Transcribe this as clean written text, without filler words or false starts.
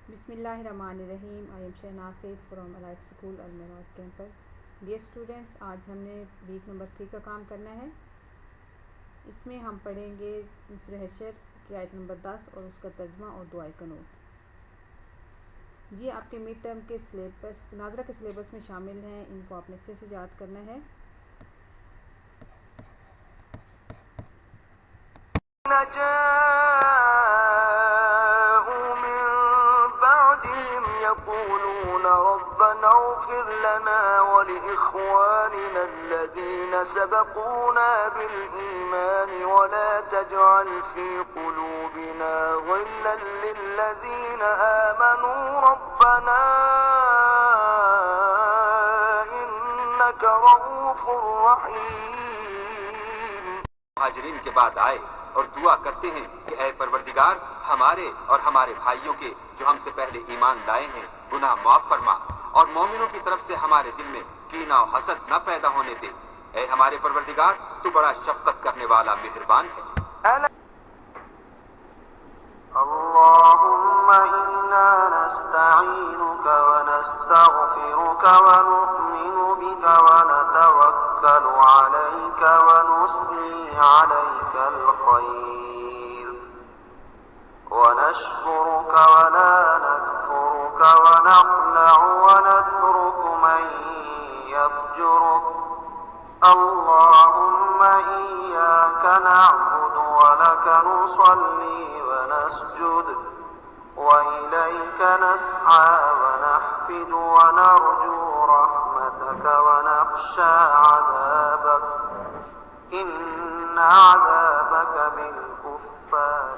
बिस्मिल्लाहिर्रहमानिर्रहीम। I am Shahnaz Saeed from elite school Al Miraj campus. Dear students, आज हमने वीक नंबर 3 का काम करना है। इसमें हम पढ़ेंगे सूरह हशर की आयत नंबर 10 और उसका तर्जुमा और दुआए क़ुनूत। ये आपके मिड टर्म के सिलेबस नाज़रा के सिलेबस में शामिल हैं। इनको आपने अच्छे से याद करना है। सबक़ूना बिल-ईमान वला तजअल फ़ी क़ुलूबिना ग़िल्लन लिल्लज़ीना आमनू रब्बना इन्नका रऊफ़ुर रहीम। मुहाजिरीन के बाद आए और दुआ करते हैं कि ऐ परवरदिगार, हमारे और हमारे भाइयों के जो हमसे पहले ईमान लाए हैं गुनाह माफ फरमा और मोमिनों की तरफ से हमारे दिल में कीना और हसद न पैदा होने दे। ऐ हमारे परवरदिगार, तू बड़ा शफ़क़त करने वाला मेहरबान है। अल्लाहुम्मा इन्ना नस्तईनुका व नस्तगफिरुका व नु'मिनु बिका व नतवक्कलु अलैका व नुस्नी अलैकल खैर व नशकुरुका व ला नकफुरुका व नख़लअु व नत्रुकु मन यफ़जुरुक। अल्लाहुम्मा इय्याका नअबुदु व लका नुसल्ली व नस्जुद व इलैका नस्आ व नहफिदु व नरजू रहमतका व नख़शा अज़ाबक इन्ना अज़ाबका बिल कुफ़्फ़ार